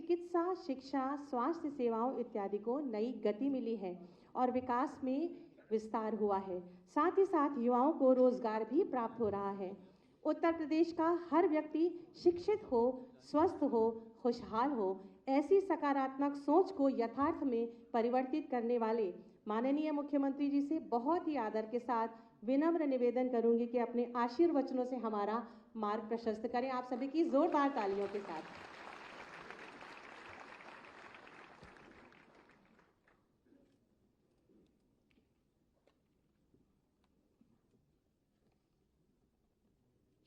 चिकित्सा, शिक्षा, स्वास्थ्य सेवाओं इत्यादि को नई गति मिली है और विकास में विस्तार हुआ है। साथ ही साथ युवाओं को रोजगार भी प्राप्त हो रहा है। उत्तर प्रदेश का हर व्यक्ति शिक्षित हो, स्वस्थ हो, खुशहाल हो, ऐसी सकारात्मक सोच को यथार्थ में परिवर्तित करने वाले माननीय मुख्यमंत्री जी से बहुत ही आदर के साथ विनम्र निवेदन करूंगी कि अपने आशीर्वचनों से हमारा मार्ग प्रशस्त करें। आप सभी की जोरदार तालियों के साथ।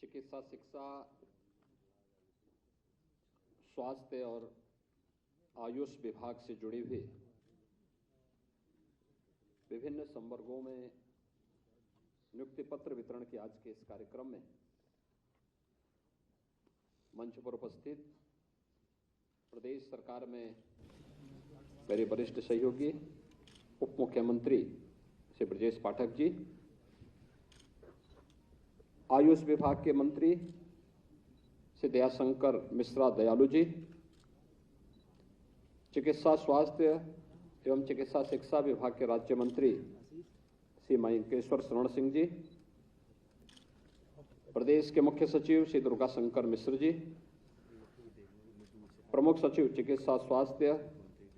चिकित्सा, शिक्षा, स्वास्थ्य और आयुष विभाग से जुड़े हुए विभिन्न संवर्गों में नियुक्ति पत्र वितरण के आज के इस कार्यक्रम में मंच पर उपस्थित प्रदेश सरकार में मेरे वरिष्ठ सहयोगी उप मुख्यमंत्री श्री ब्रजेश पाठक जी, आयुष विभाग के मंत्री श्री दयाशंकर मिश्रा दयालु जी, चिकित्सा, स्वास्थ्य एवं चिकित्सा शिक्षा विभाग के राज्य मंत्री श्री मयंकेश्वर शरण सिंह जी, प्रदेश के मुख्य सचिव श्री दुर्गा शंकर मिश्र जी, प्रमुख सचिव चिकित्सा, स्वास्थ्य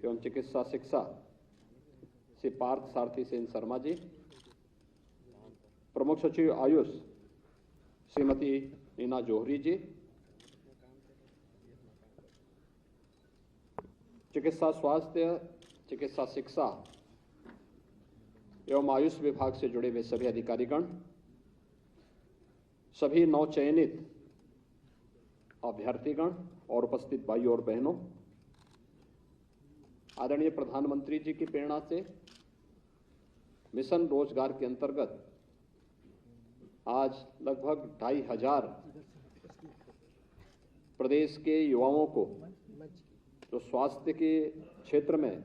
एवं चिकित्सा शिक्षा श्री पार्थ सारथी सेन शर्मा जी, प्रमुख सचिव आयुष श्रीमती नीना जौहरी जी, चिकित्सा, स्वास्थ्य, चिकित्सा शिक्षा एवं आयुष विभाग से जुड़े हुए सभी अधिकारीगण, सभी नवचयनित अभ्यर्थीगण और उपस्थित भाइयों और बहनों, आदरणीय प्रधानमंत्री जी की प्रेरणा से मिशन रोजगार के अंतर्गत आज लगभग 2500 प्रदेश के युवाओं को जो स्वास्थ्य के क्षेत्र में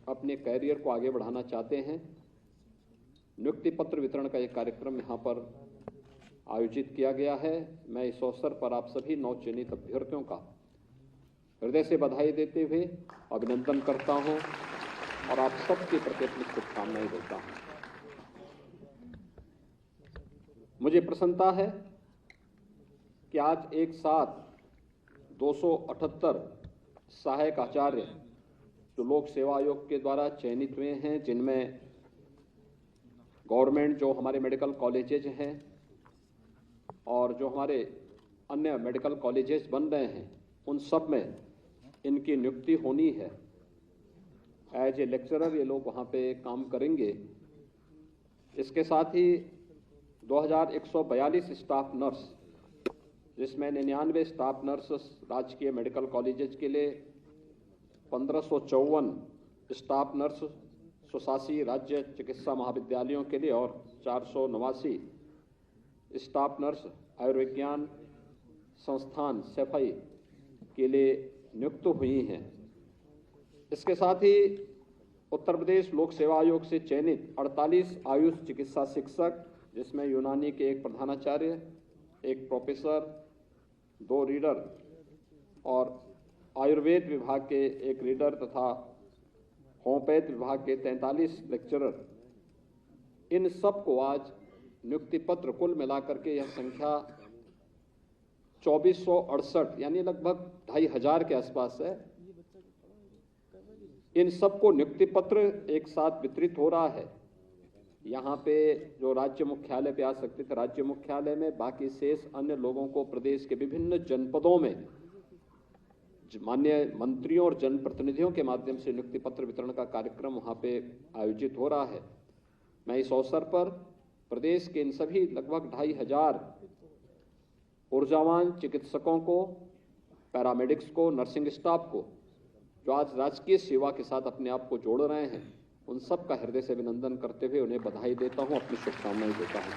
अपने कैरियर को आगे बढ़ाना चाहते हैं, नियुक्ति पत्र वितरण का एक कार्यक्रम यहाँ पर आयोजित किया गया है। मैं इस अवसर पर आप सभी नवचयनित अभ्यर्थियों का हृदय से बधाई देते हुए अभिनंदन करता हूँ और आप सबके प्रति अपनी शुभकामनाएं देता हूँ। मुझे प्रसन्नता है कि आज एक साथ 278 सहायक आचार्य जो लोक सेवा आयोग के द्वारा चयनित हुए हैं, जिनमें गवर्नमेंट जो हमारे मेडिकल कॉलेजेज हैं और जो हमारे अन्य मेडिकल कॉलेजेस बन रहे हैं, उन सब में इनकी नियुक्ति होनी है। एज ए लेक्चरर ये लोग वहाँ पे काम करेंगे। इसके साथ ही 2142 स्टाफ नर्स, जिसमें 99 स्टाफ नर्स राजकीय मेडिकल कॉलेजेस के लिए, 1554 स्टाफ नर्स स्वशासी राज्य चिकित्सा महाविद्यालयों के लिए और 489 स्टाफ नर्स आयुर्विज्ञान संस्थान सफाई के लिए नियुक्त हुई हैं। इसके साथ ही उत्तर प्रदेश लोक सेवा आयोग से चयनित 48 आयुष चिकित्सा शिक्षक, जिसमें यूनानी के एक प्रधानाचार्य, एक प्रोफेसर, 2 रीडर और आयुर्वेद विभाग के एक रीडर तथा होम्योपैथ विभाग के 43 लेक्चरर, इन सब को आज नियुक्ति पत्र कुल मिलाकर के यह संख्या 2468 यानी लगभग 2500 के आसपास है। इन सबको नियुक्ति पत्र एक साथ वितरित हो रहा है। यहाँ पे जो राज्य मुख्यालय पे आ सकते थे राज्य मुख्यालय में, बाकी शेष अन्य लोगों को प्रदेश के विभिन्न जनपदों में माननीय मंत्रियों और जनप्रतिनिधियों के माध्यम से नियुक्ति पत्र वितरण का कार्यक्रम वहाँ पे आयोजित हो रहा है। मैं इस अवसर पर प्रदेश के इन सभी लगभग 2500 ऊर्जावान चिकित्सकों को, पैरामेडिक्स को, नर्सिंग स्टाफ को, जो आज राजकीय सेवा के साथ अपने आप को जोड़ रहे हैं, उन सब का हृदय से अभिनंदन करते हुए उन्हें बधाई देता हूं, अपनी शुभकामनाएं देता हूं।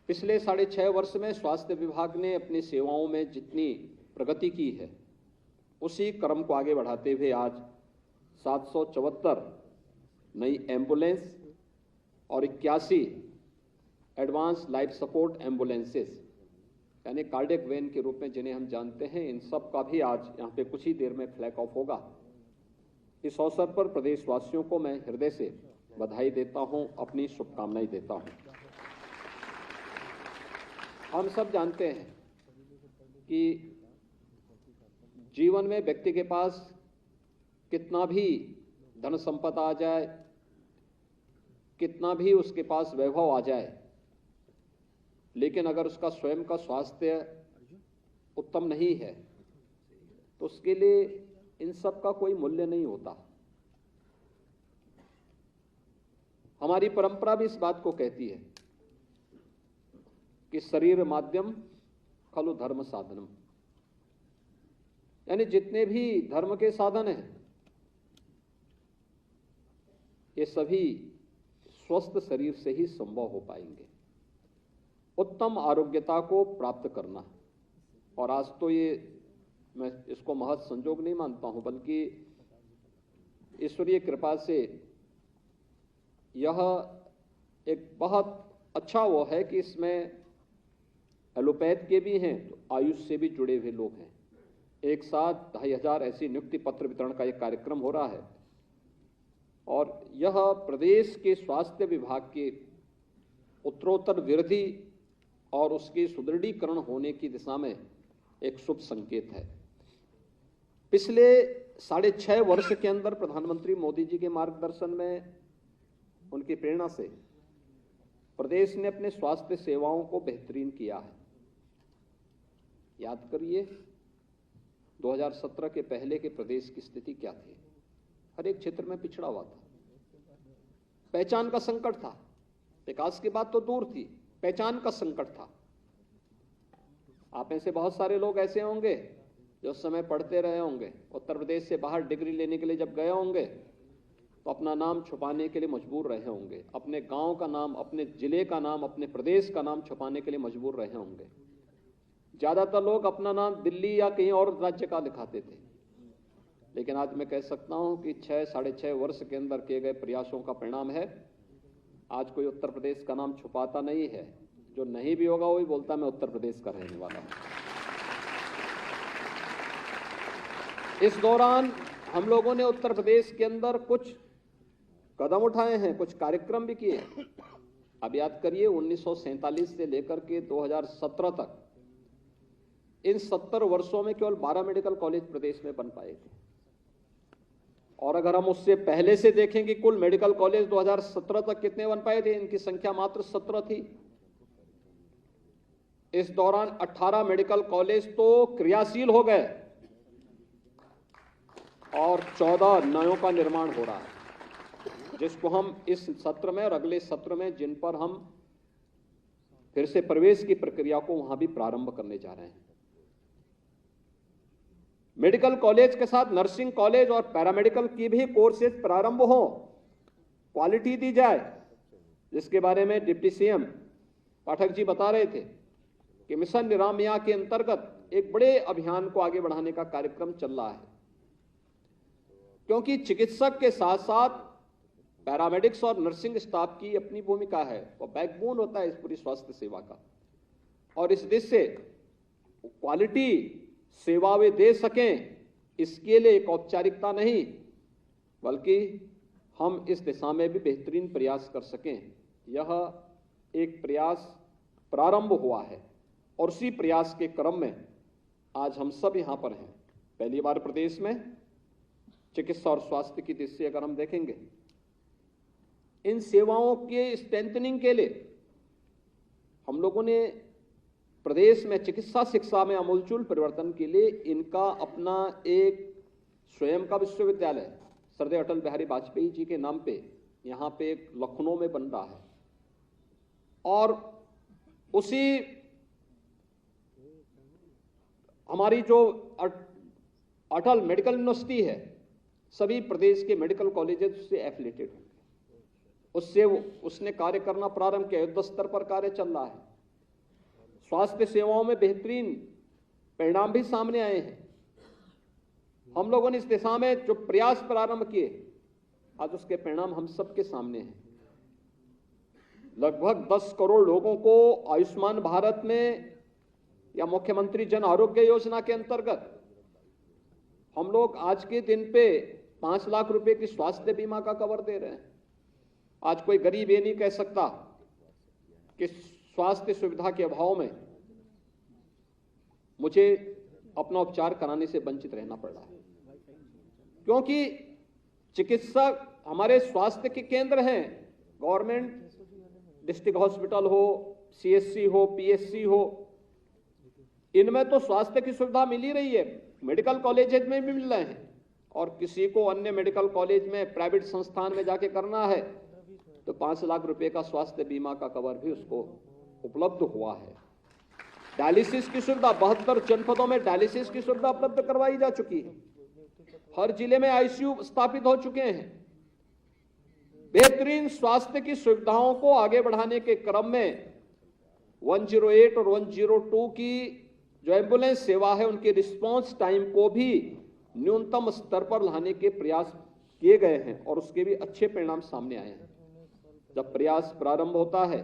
पिछले 6.5 वर्ष में स्वास्थ्य विभाग ने अपनी सेवाओं में जितनी प्रगति की है, उसी क्रम को आगे बढ़ाते हुए आज 774 नई एम्बुलेंस और 81 एडवांस लाइफ सपोर्ट एम्बुलेंसेस यानी कार्डियक वेन के रूप में जिन्हें हम जानते हैं, इन सब का भी आज यहाँ पे कुछ ही देर में फ्लैग ऑफ होगा। इस अवसर पर प्रदेशवासियों को मैं हृदय से बधाई देता हूँ, अपनी शुभकामनाएं देता हूँ। हम सब जानते हैं कि जीवन में व्यक्ति के पास कितना भी धन संपदा आ जाए, कितना भी उसके पास वैभव आ जाए, लेकिन अगर उसका स्वयं का स्वास्थ्य उत्तम नहीं है तो उसके लिए इन सब का कोई मूल्य नहीं होता। हमारी परंपरा भी इस बात को कहती है कि शरीर माध्यम खलु धर्म साधनम, यानी जितने भी धर्म के साधन हैं ये सभी स्वस्थ शरीर से ही संभव हो पाएंगे। उत्तम आरोग्यता को प्राप्त करना, और आज तो ये मैं इसको महज संजोग नहीं मानता हूं, बल्कि ईश्वरीय कृपा से यह एक बहुत अच्छा वो है कि इसमें एलोपैथ के भी हैं तो आयुष से भी जुड़े हुए लोग हैं। एक साथ 2500 ऐसी नियुक्ति पत्र वितरण का एक कार्यक्रम हो रहा है, और यह प्रदेश के स्वास्थ्य विभाग के उत्तरोत्तर वृद्धि और उसके सुदृढ़ीकरण होने की दिशा में एक शुभ संकेत है। पिछले 6.5 वर्ष के अंदर प्रधानमंत्री मोदी जी के मार्गदर्शन में, उनकी प्रेरणा से प्रदेश ने अपने स्वास्थ्य सेवाओं को बेहतरीन किया है। याद करिए 2017 के पहले के प्रदेश की स्थिति क्या थी। हर एक क्षेत्र में पिछड़ा हुआ था, पहचान का संकट था। विकास की बात तो दूर थी, पहचान का संकट था। आप में से बहुत सारे लोग ऐसे होंगे जो उस समय पढ़ते रहे होंगे, उत्तर प्रदेश से बाहर डिग्री लेने के लिए जब गए होंगे तो अपना नाम छुपाने के लिए मजबूर रहे होंगे, अपने गांव का नाम, अपने जिले का नाम, अपने प्रदेश का नाम छुपाने के लिए मजबूर रहे होंगे। ज्यादातर लोग अपना नाम दिल्ली या कहीं और राज्य का लिखाते थे, लेकिन आज मैं कह सकता हूं कि 6-6.5 वर्ष के अंदर किए गए प्रयासों का परिणाम है आज कोई उत्तर प्रदेश का नाम छुपाता नहीं है। जो नहीं भी होगा वही बोलता मैं उत्तर प्रदेश का रहने वाला हूं। इस दौरान हम लोगों ने उत्तर प्रदेश के अंदर कुछ कदम उठाए हैं, कुछ कार्यक्रम भी किए। अब याद करिए 1947 से लेकर के 2017 तक इन 70 वर्षों में केवल 12 मेडिकल कॉलेज प्रदेश में बन पाए थे, और अगर हम उससे पहले से देखें कि कुल मेडिकल कॉलेज 2017 तक कितने बन पाए थे, इनकी संख्या मात्र 17 थी। इस दौरान 18 मेडिकल कॉलेज तो क्रियाशील हो गए और 14 नयों का निर्माण हो रहा है, जिसको हम इस सत्र में और अगले सत्र में, जिन पर हम फिर से प्रवेश की प्रक्रिया को वहां भी प्रारंभ करने जा रहे हैं। मेडिकल कॉलेज के साथ नर्सिंग कॉलेज और पैरामेडिकल की भी कोर्सेज प्रारंभ हो, क्वालिटी दी जाए, जिसके बारे में डिप्टी सीएम पाठक जी बता रहे थे कि मिशन निरामया के अंतर्गत एक बड़े अभियान को आगे बढ़ाने का कार्यक्रम चल रहा है। क्योंकि चिकित्सक के साथ साथ पैरामेडिक्स और नर्सिंग स्टाफ की अपनी भूमिका है, वो बैकबोन होता है इस पूरी स्वास्थ्य सेवा का, और इस देश से क्वालिटी सेवा वे दे सकें, इसके लिए एक औपचारिकता नहीं बल्कि हम इस दिशा में भी बेहतरीन प्रयास कर सकें, यह एक प्रयास प्रारंभ हुआ है। और उसी प्रयास के क्रम में आज हम सब यहां पर हैं। पहली बार प्रदेश में चिकित्सा और स्वास्थ्य की दृष्टि से अगर हम देखेंगे, इन सेवाओं के स्ट्रेंथनिंग के लिए हम लोगों ने प्रदेश में चिकित्सा शिक्षा में आमूलचूल परिवर्तन के लिए इनका अपना एक स्वयं का विश्वविद्यालय सरदार अटल बिहारी वाजपेयी जी के नाम पे यहाँ पे एक लखनऊ में बन रहा है, और उसी हमारी जो अटल मेडिकल यूनिवर्सिटी है, सभी प्रदेश के मेडिकल कॉलेजेस उससे एफिलेटेड होंगे। उससे उसने कार्य करना प्रारंभ किया, युद्ध स्तर पर कार्य चल रहा है। स्वास्थ्य सेवाओं में बेहतरीन परिणाम भी सामने आए हैं। हम लोगों ने इस दिशा में जो प्रयास प्रारंभ किए, आज उसके परिणाम हम सबके सामने हैं। लगभग 10 करोड़ लोगों को आयुष्मान भारत में या मुख्यमंत्री जन आरोग्य योजना के अंतर्गत हम लोग आज के दिन पे 5 लाख रुपए की स्वास्थ्य बीमा का कवर दे रहे हैं। आज कोई गरीब ये नहीं कह सकता कि स्वास्थ्य सुविधा के अभाव में मुझे अपना उपचार कराने से वंचित रहना पड़ रहा है, क्योंकि चिकित्सक हमारे स्वास्थ्य के केंद्र हैं। गवर्नमेंट डिस्ट्रिक्ट हॉस्पिटल हो, सीएससी हो, पीएससी हो, इनमें तो स्वास्थ्य की सुविधा मिल ही रही है, मेडिकल कॉलेजेज में भी मिल रहे हैं। और किसी को अन्य मेडिकल कॉलेज में, प्राइवेट संस्थान में जाके करना है तो 5 लाख रुपए का स्वास्थ्य बीमा का कवर भी उसको उपलब्ध हुआ है। डायलिसिस की सुविधा 72 जनपदों में डायलिसिस की सुविधा उपलब्ध करवाई जा चुकी है। हर जिले में आईसीयू स्थापित हो चुके हैं। बेहतरीन स्वास्थ्य की सुविधाओं को आगे बढ़ाने के क्रम में 108 और 102 की जो एम्बुलेंस सेवा है, उनके रिस्पांस टाइम को भी न्यूनतम स्तर पर लाने के प्रयास किए गए हैं और उसके भी अच्छे परिणाम सामने आए हैं। जब प्रयास प्रारंभ होता है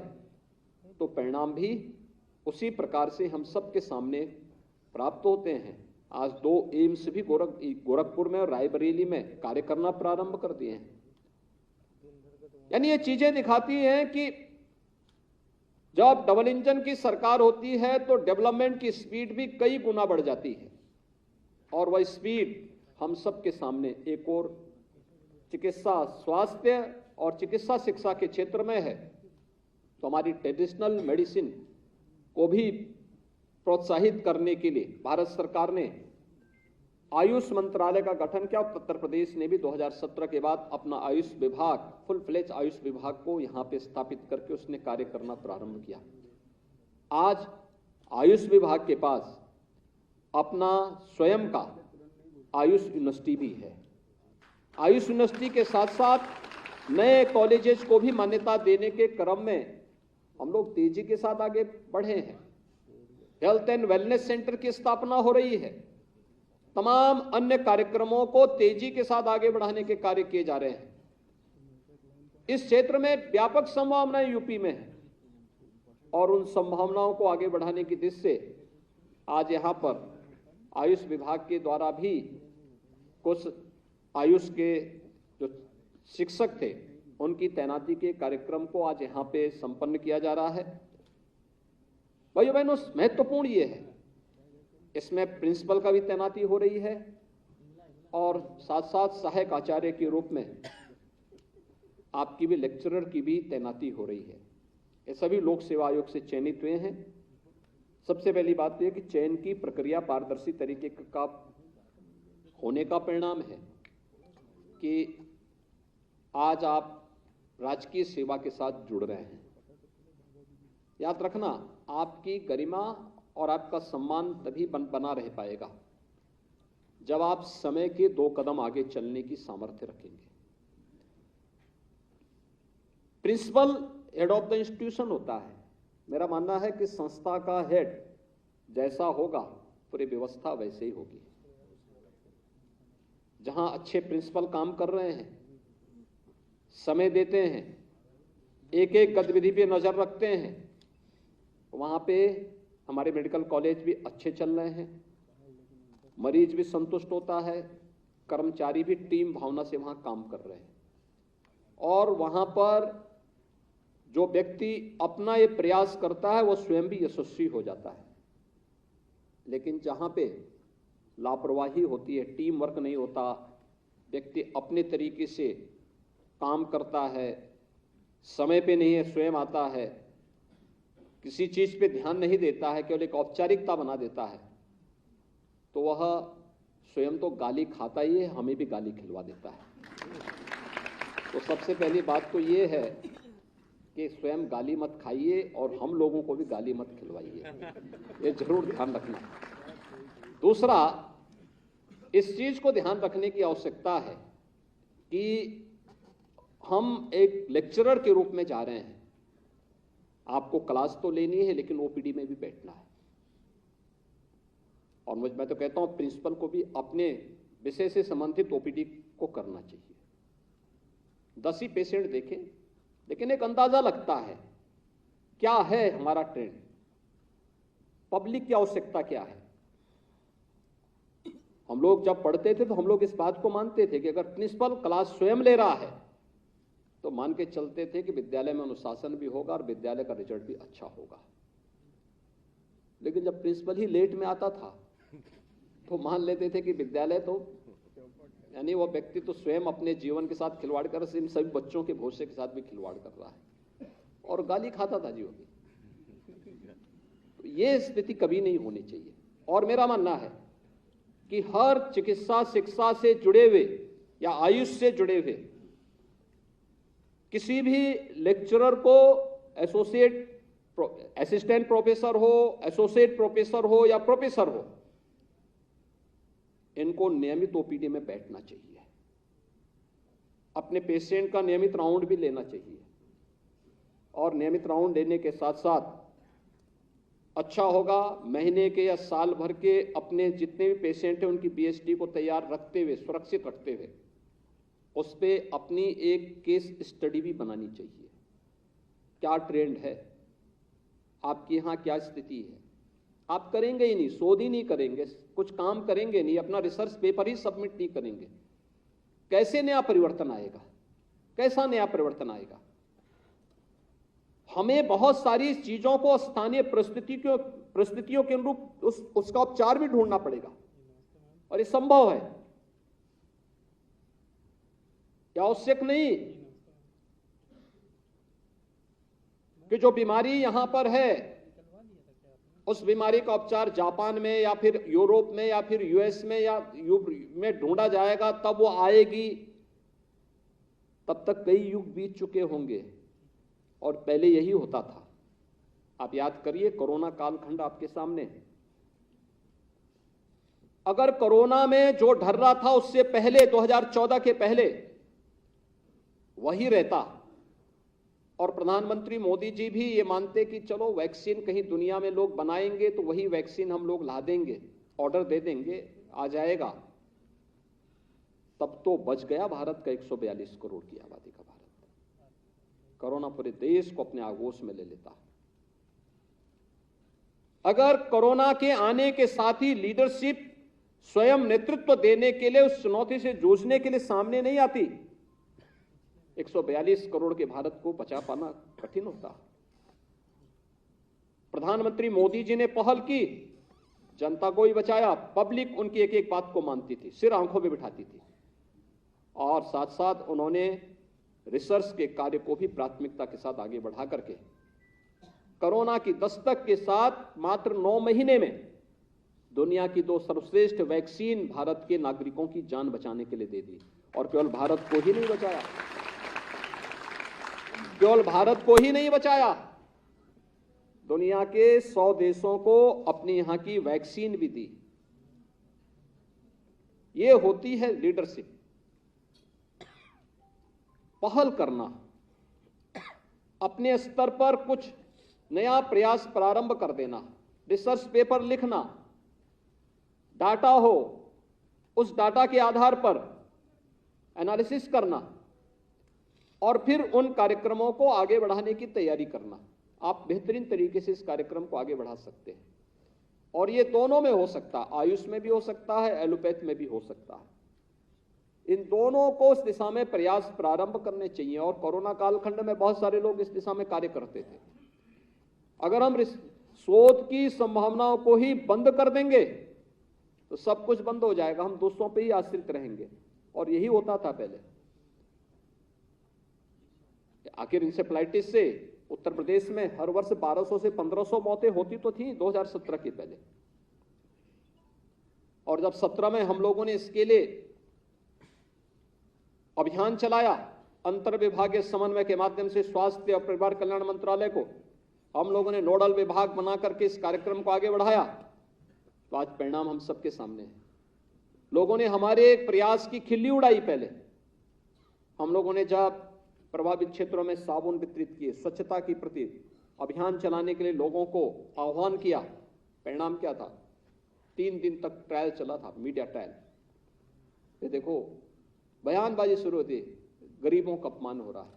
तो परिणाम भी उसी प्रकार से हम सबके सामने प्राप्त होते हैं। आज 2 एम्स भी गोरखपुर में और रायबरेली में कार्य करना प्रारंभ कर दिए हैं। यानी ये चीजें दिखाती हैं कि जब डबल इंजन की सरकार होती है तो डेवलपमेंट की स्पीड भी कई गुना बढ़ जाती है और वह स्पीड हम सबके सामने एक और चिकित्सा स्वास्थ्य और चिकित्सा शिक्षा के क्षेत्र में है। तो हमारी ट्रेडिशनल मेडिसिन को भी प्रोत्साहित करने के लिए भारत सरकार ने आयुष मंत्रालय का गठन किया। उत्तर प्रदेश ने भी 2017 के बाद अपना आयुष विभाग, फुल फ्लेज आयुष विभाग को यहां पे स्थापित करके उसने कार्य करना प्रारंभ किया। आज आयुष विभाग के पास अपना स्वयं का आयुष यूनिवर्सिटी भी है। आयुष यूनिवर्सिटी के साथ साथ नए कॉलेजेस को भी मान्यता देने के क्रम में हम लोग तेजी के साथ आगे बढ़े हैं। हेल्थ एंड वेलनेस सेंटर की स्थापना हो रही है। तमाम अन्य कार्यक्रमों को तेजी के साथ आगे बढ़ाने के कार्य किए जा रहे हैं। इस क्षेत्र में व्यापक संभावनाएं यूपी में है और उन संभावनाओं को आगे बढ़ाने की दिशा से आज यहां पर आयुष विभाग के द्वारा भी कुछ आयुष के जो शिक्षक थे उनकी तैनाती के कार्यक्रम को आज यहां पे संपन्न किया जा रहा है। भाइयों बहनों, महत्वपूर्ण ये है, इसमें प्रिंसिपल का भी तैनाती हो रही है और साथ साथ सहायक आचार्य के रूप में आपकी भी लेक्चरर की भी तैनाती हो रही है। ये सभी लोक सेवा आयोग से चयनित हुए हैं। सबसे पहली बात तो यह कि चयन की प्रक्रिया पारदर्शी तरीके का होने का परिणाम है कि आज आप राजकीय सेवा के साथ जुड़ रहे हैं। याद रखना, आपकी गरिमा और आपका सम्मान तभी बना रह पाएगा जब आप समय के 2 कदम आगे चलने की सामर्थ्य रखेंगे। Principal head of the institution होता है। मेरा मानना है कि संस्था का हेड जैसा होगा पूरी व्यवस्था वैसे ही होगी। जहां अच्छे प्रिंसिपल काम कर रहे हैं, समय देते हैं, एक एक गतिविधि पे नजर रखते हैं, वहां पे हमारे मेडिकल कॉलेज भी अच्छे चल रहे हैं, मरीज भी संतुष्ट होता है, कर्मचारी भी टीम भावना से वहां काम कर रहे हैं और वहां पर जो व्यक्ति अपना ये प्रयास करता है वो स्वयं भी यशस्वी हो जाता है। लेकिन जहां पे लापरवाही होती है, टीम वर्क नहीं होता, व्यक्ति अपने तरीके से काम करता है, समय पे नहीं है, स्वयं आता है, किसी चीज पे ध्यान नहीं देता है, केवल एक औपचारिकता बना देता है, तो वह स्वयं तो गाली खाता ही है, हमें भी गाली खिलवा देता है। तो सबसे पहली बात तो ये है कि स्वयं गाली मत खाइए और हम लोगों को भी गाली मत खिलवाइए, ये जरूर ध्यान रखना। दूसरा, इस चीज को ध्यान रखने की आवश्यकता है कि हम एक लेक्चरर के रूप में जा रहे हैं। आपको क्लास तो लेनी है लेकिन ओपीडी में भी बैठना है। और मैं तो कहता हूं प्रिंसिपल को भी अपने विषय से संबंधित ओपीडी को करना चाहिए। 10 ही पेशेंट देखें लेकिन एक अंदाजा लगता है क्या है हमारा ट्रेंड। पब्लिक की आवश्यकता क्या है। हम लोग जब पढ़ते थे तो हम लोग इस बात को मानते थे कि अगर प्रिंसिपल क्लास स्वयं ले रहा है तो मान के चलते थे कि विद्यालय में अनुशासन भी होगा और विद्यालय का रिजल्ट भी अच्छा होगा। लेकिन जब प्रिंसिपल ही लेट में आता था तो मान लेते थे कि विद्यालय तो यानी वो व्यक्ति तो स्वयं अपने जीवन के साथ खिलवाड़ कर इन सभी बच्चों के भविष्य के साथ भी खिलवाड़ कर रहा है और गाली खाता था जी वो भी। तो ये स्थिति कभी नहीं होनी चाहिए। और मेरा मानना है कि हर चिकित्सा शिक्षा से जुड़े हुए या आयुष से जुड़े हुए किसी भी लेक्चरर को असिस्टेंट प्रोफेसर हो, एसोसिएट प्रोफेसर हो या प्रोफेसर हो, इनको नियमित ओपीडी में बैठना चाहिए, अपने पेशेंट का नियमित राउंड भी लेना चाहिए और नियमित राउंड लेने के साथ साथ अच्छा होगा महीने के या साल भर के अपने जितने भी पेशेंट हैं उनकी बीएसडी को तैयार रखते हुए, सुरक्षित रखते हुए उस पर अपनी एक केस स्टडी भी बनानी चाहिए। क्या ट्रेंड है, आपके यहाँ क्या स्थिति है। आप करेंगे ही नहीं, शोध ही नहीं करेंगे, कुछ काम करेंगे नहीं, अपना रिसर्च पेपर ही सबमिट नहीं करेंगे, कैसे नया परिवर्तन आएगा, कैसा नया परिवर्तन आएगा। हमें बहुत सारी चीजों को स्थानीय परिस्थितियों के अनुरूप उसका उपचार भी ढूंढना पड़ेगा और ये संभव है, क्या आवश्यक नहीं कि जो बीमारी यहां पर है उस बीमारी का उपचार जापान में या फिर यूरोप में या फिर यूएस में या में ढूंढा जाएगा तब वो आएगी। तब तक कई युग बीत चुके होंगे और पहले यही होता था। आप याद करिए, कोरोना कालखंड आपके सामने है। अगर कोरोना में जो ढल रहा था उससे पहले 2014 के पहले वही रहता और प्रधानमंत्री मोदी जी भी ये मानते कि चलो वैक्सीन कहीं दुनिया में लोग बनाएंगे तो वही वैक्सीन हम लोग ला देंगे, ऑर्डर दे देंगे, आ जाएगा, तब तो बच गया भारत का 142 करोड़ की आबादी का भारत। कोरोना पूरे देश को अपने आगोश में ले लेता। अगर कोरोना के आने के साथ ही लीडरशिप स्वयं नेतृत्व देने के लिए उस चुनौती से जूझने के लिए सामने नहीं आती, 142 करोड़ के भारत को बचा पाना कठिन होता। प्रधानमंत्री मोदी जी ने पहल की, जनता को ही बचाया, पब्लिक उनकी एक एक बात को मानती थी, सिर आंखों पे बिठाती थी और साथ साथ उन्होंने रिसर्च के कार्य को भी प्राथमिकता के साथ आगे बढ़ा करके कोरोना की दस्तक के साथ मात्र 9 महीने में दुनिया की 2 सर्वश्रेष्ठ वैक्सीन भारत के नागरिकों की जान बचाने के लिए दे दी। और केवल भारत को ही नहीं बचाया, केवल भारत को ही नहीं बचाया, दुनिया के 100 देशों को अपनी यहां की वैक्सीन भी दी। ये होती है लीडरशिप, पहल करना, अपने स्तर पर कुछ नया प्रयास प्रारंभ कर देना, रिसर्च पेपर लिखना, डाटा हो, उस डाटा के आधार पर एनालिसिस करना और फिर उन कार्यक्रमों को आगे बढ़ाने की तैयारी करना। आप बेहतरीन तरीके से इस कार्यक्रम को आगे बढ़ा सकते हैं और ये दोनों में हो सकता है, आयुष में भी हो सकता है, एलोपैथ में भी हो सकता है। इन दोनों को इस दिशा में प्रयास प्रारंभ करने चाहिए और कोरोना कालखंड में बहुत सारे लोग इस दिशा में कार्य करते थे। अगर हम शोध की संभावनाओं को ही बंद कर देंगे तो सब कुछ बंद हो जाएगा, हम दूसरों पे ही आश्रित रहेंगे और यही होता था पहले। आखिर इंसेफ्लाइटिस से उत्तर प्रदेश में हर वर्ष 1200 से 1500 मौतें होती तो थी 2017 के पहले, और जब 17 में हम लोगों ने इसके लिए अभियान चलाया, अंतर विभागीय समन्वय के माध्यम से स्वास्थ्य और परिवार कल्याण मंत्रालय को हम लोगों ने नोडल विभाग बना करके इस कार्यक्रम को आगे बढ़ाया, तो आज परिणाम हम सबके सामने है। लोगों ने हमारे एक प्रयास की खिल्ली उड़ाई। पहले हम लोगों ने जब प्रभावित क्षेत्रों में साबुन वितरित किए, स्वच्छता की प्रति अभियान चलाने के लिए लोगों को आह्वान किया, परिणाम क्या था? 3 दिन तक ट्रायल चला था, मीडिया ट्रायल। ये देखो बयानबाजी शुरू होती, गरीबों का अपमान हो रहा है।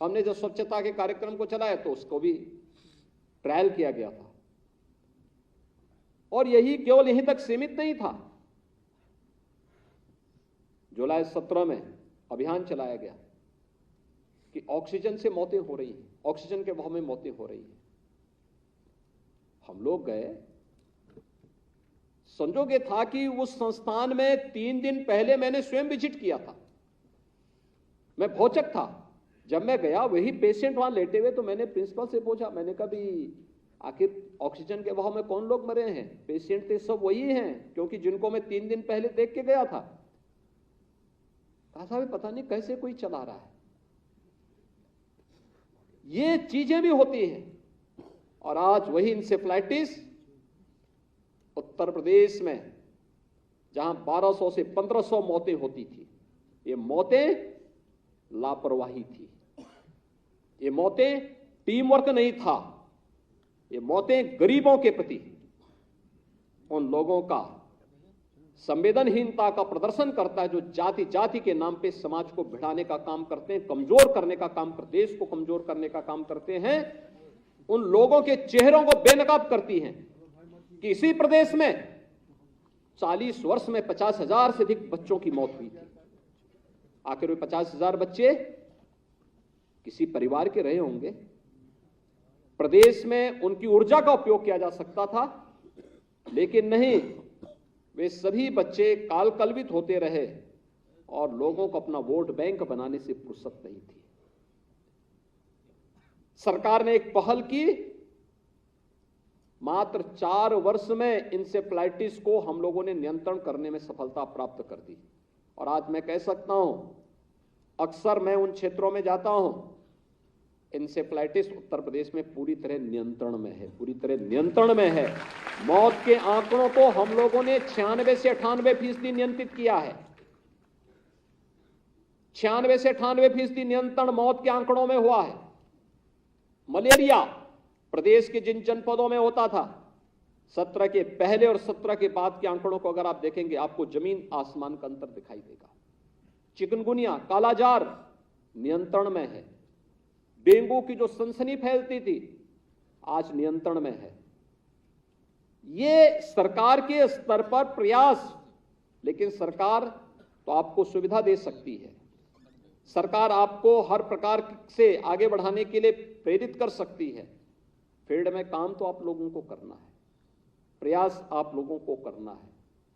हमने जब स्वच्छता के कार्यक्रम को चलाया तो उसको भी ट्रायल किया गया था। और यही केवल यहीं तक सीमित नहीं था। जुलाई 17 में अभियान चलाया गया कि ऑक्सीजन से मौतें हो रही हैं, ऑक्सीजन के अभाव में मौतें हो रही हैं। हम लोग गए, संजोग ये था कि उस संस्थान में 3 दिन पहले मैंने स्वयं विजिट किया था। मैं भौचक था। जब मैं गया, वही पेशेंट वहां लेटे हुए, तो मैंने प्रिंसिपल से पूछा, मैंने कहा भी आखिर ऑक्सीजन के अभाव में कौन लोग मरे हैं? पेशेंट थे सब वही हैं, क्योंकि जिनको मैं 3 दिन पहले देख के गया था। कहा साहब पता नहीं कैसे कोई चला रहा है। ये चीजें भी होती हैं। और आज वही इंसेफ्लाइटिस उत्तर प्रदेश में, जहां 1200 से 1500 मौतें होती थी, ये मौतें लापरवाही थी, ये मौतें टीम वर्क नहीं था, ये मौतें गरीबों के प्रति उन लोगों का संवेदनहीनता का प्रदर्शन करता है जो जाति जाति के नाम पे समाज को भिड़ाने का काम करते हैं, कमजोर करने का काम, प्रदेश को कमजोर करने का काम करते हैं। उन लोगों के चेहरों को बेनकाब करती हैं कि इसी प्रदेश में 40 वर्ष में 50,000 से अधिक बच्चों की मौत हुई थी। आखिर वे 50,000 बच्चे किसी परिवार के रहे होंगे। प्रदेश में उनकी ऊर्जा का उपयोग किया जा सकता था, लेकिन नहीं, वे सभी बच्चे कालकलवित होते रहे और लोगों को अपना वोट बैंक बनाने से फुर्सत नहीं थी। सरकार ने एक पहल की, मात्र 4 वर्ष में इंसेफ्लाइटिस को हम लोगों ने नियंत्रण करने में सफलता प्राप्त कर दी। और आज मैं कह सकता हूं, अक्सर मैं उन क्षेत्रों में जाता हूं, इंसेफ्लाइटिस उत्तर प्रदेश में पूरी तरह नियंत्रण में है, पूरी तरह नियंत्रण में है। मौत के आंकड़ों को हम लोगों ने 96 से 98% नियंत्रित किया है। 96 से 98% नियंत्रण मौत के आंकड़ों में हुआ है। मलेरिया प्रदेश के जिन जनपदों में होता था, 17 के पहले और 17 के बाद के आंकड़ों को अगर आप देखेंगे, आपको जमीन आसमान का अंतर दिखाई देगा। चिकनगुनिया, कालाजार नियंत्रण में है। डेंगू की जो सनसनी फैलती थी, आज नियंत्रण में है। ये सरकार के स्तर पर प्रयास, लेकिन सरकार तो आपको सुविधा दे सकती है, सरकार आपको हर प्रकार से आगे बढ़ाने के लिए प्रेरित कर सकती है। फील्ड में काम तो आप लोगों को करना है, प्रयास आप लोगों को करना है,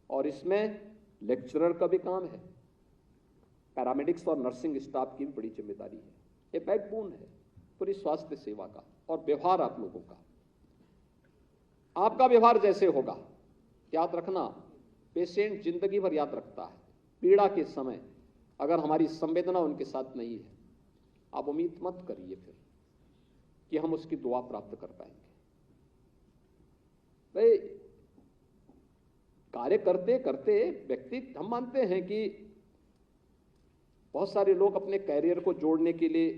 और इसमें लेक्चरर का भी काम है, पैरामेडिक्स और नर्सिंग स्टाफ की भी बड़ी जिम्मेदारी है। ये बैकबोन है पूरी स्वास्थ्य सेवा का। और व्यवहार आप लोगों का, आपका व्यवहार जैसे होगा, याद रखना, पेशेंट जिंदगी भर याद रखता है। पीड़ा के समय अगर हमारी संवेदना उनके साथ नहीं है, आप उम्मीद मत करिए फिर कि हम उसकी दुआ प्राप्त कर पाएंगे। भाई कार्य करते करते व्यक्ति, हम मानते हैं कि बहुत सारे लोग अपने कैरियर को जोड़ने के लिए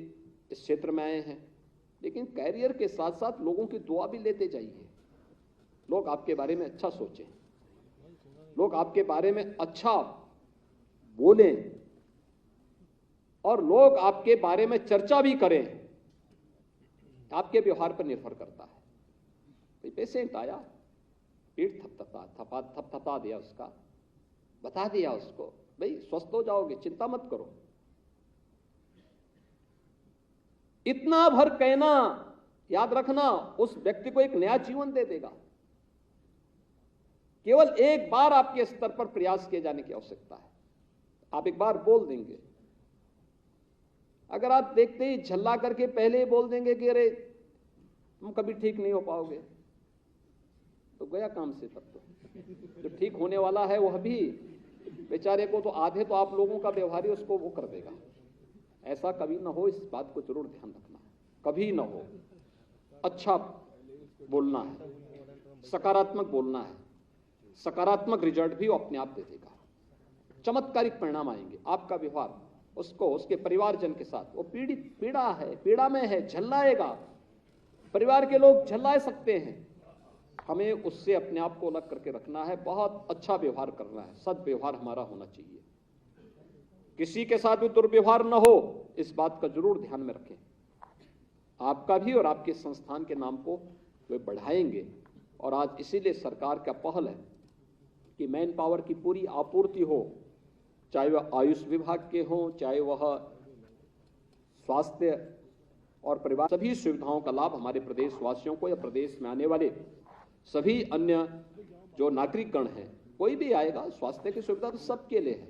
इस क्षेत्र में आए हैं, लेकिन कैरियर के साथ साथ लोगों की दुआ भी लेते जाइए। लोग आपके बारे में अच्छा सोचें, लोग आपके बारे में अच्छा बोलें, और लोग आपके बारे में चर्चा भी करें। आपके व्यवहार पर निर्भर करता है। भाई पेशेंट आया, पीठ थपथपा दिया उसका, बता दिया उसको, भाई स्वस्थ हो जाओगे, चिंता मत करो। इतना भर कहना, याद रखना, उस व्यक्ति को एक नया जीवन दे देगा। केवल एक बार आपके स्तर पर प्रयास किए जाने की आवश्यकता है। आप एक बार बोल देंगे, अगर आप देखते ही झल्ला करके पहले ही बोल देंगे कि अरे तुम कभी ठीक नहीं हो पाओगे, तो गया काम से। तब तो जो ठीक होने वाला है वह भी बेचारे को तो आधे तो आप लोगों का व्यवहार ही उसको वो कर देगा। ऐसा कभी ना हो, इस बात को जरूर ध्यान रखना, कभी ना हो। अच्छा बोलना है, सकारात्मक बोलना है, सकारात्मक रिजल्ट भी वो अपने आप दे देगा, चमत्कारिक परिणाम आएंगे। आपका व्यवहार उसको, उसके परिवारजन के साथ, वो पीड़ा है, पीड़ा में है, झल्लाएगा, परिवार के लोग झल्ला सकते हैं, हमें उससे अपने आप को अलग करके रखना है। बहुत अच्छा व्यवहार करना है, सद्व्यवहार हमारा होना चाहिए, किसी के साथ भी दुर्व्यवहार न हो, इस बात का जरूर ध्यान में रखें। आपका भी और आपके संस्थान के नाम को वे बढ़ाएंगे और आज इसीलिए सरकार का पहल है कि मैन पावर की पूरी आपूर्ति हो, चाहे वह आयुष विभाग के हों, चाहे वह स्वास्थ्य और परिवार, सभी सुविधाओं का लाभ हमारे प्रदेशवासियों को या प्रदेश में आने वाले सभी अन्य जो नागरिकगण हैं, कोई भी आएगा, स्वास्थ्य की सुविधा तो सबके लिए है।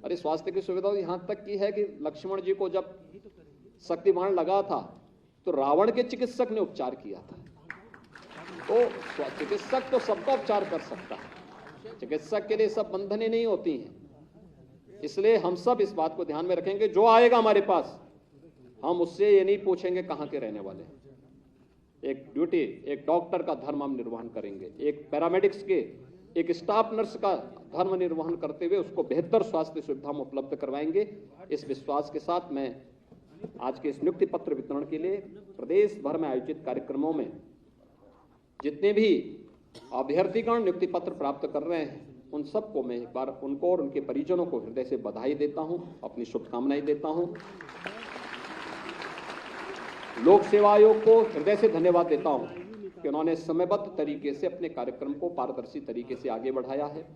अरे स्वास्थ्य की सुविधा तो यहां तक की है कि लक्ष्मण जी को जब शक्तिबाण लगा था तो रावण के चिकित्सक ने उपचार किया था। तो चिकित्सक तो सबका उपचार कर सकता है, चिकित्सक के लिए सब बंधनें नहीं होती हैं। इसलिए हम सब इस बात को ध्यान में रखेंगे, जो आएगा हमारे पास हम उससे ये नहीं पूछेंगे कहां के रहने वाले हैं। एक ड्यूटी, एक डॉक्टर का धर्म हम निर्वहन करेंगे, एक पैरामेडिक्स के, एक स्टाफ नर्स का धर्म निर्वहन करते हुए उसको बेहतर स्वास्थ्य सुविधा हम उपलब्ध करवाएंगे। इस विश्वास के साथ मैं आज के इस नियुक्ति पत्र वितरण के लिए प्रदेश भर में आयोजित कार्यक्रमों में जितने भी अभ्यर्थीगण नियुक्ति पत्र प्राप्त कर रहे हैं उन सबको मैं एक बार उनको और उनके परिजनों को हृदय से बधाई देता हूं, अपनी शुभकामनाएं देता हूं। लोक सेवा आयोग को हृदय से धन्यवाद देता हूं कि उन्होंने समयबद्ध तरीके से अपने कार्यक्रम को पारदर्शी तरीके से आगे बढ़ाया है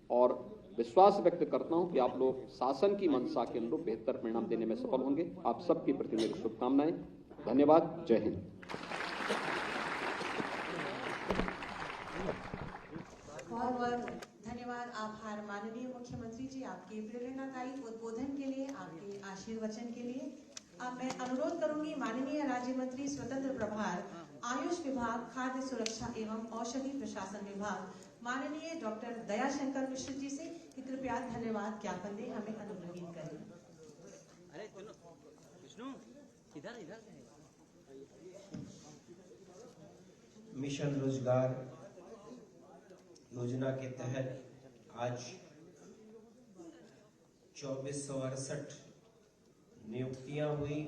और विश्वास व्यक्त करता हूं कि आप लोग शासन की मंशा के अनुरूप बेहतर परिणाम देने में सफल होंगे। आप सबके प्रति मेरी शुभकामनाएं। धन्यवाद। जय हिंद। बहुत बहुत धन्यवाद, आभार माननीय मुख्यमंत्री जी, आपके प्रेरणादायी उद्बोधन के लिए, आपके आशीर्वचन के लिए। अब मैं अनुरोध करूंगी माननीय राज्य मंत्री स्वतंत्र प्रभार आयुष विभाग, खाद्य सुरक्षा एवं औषधि प्रशासन विभाग माननीय डॉक्टर दयाशंकर मिश्र जी से कि कृपया धन्यवाद ज्ञापन दें, हमें अनुग्रहित करें। अरे विष्णु इधर मिशन रोजगार योजना के तहत आज 2468 नियुक्तियां हुई।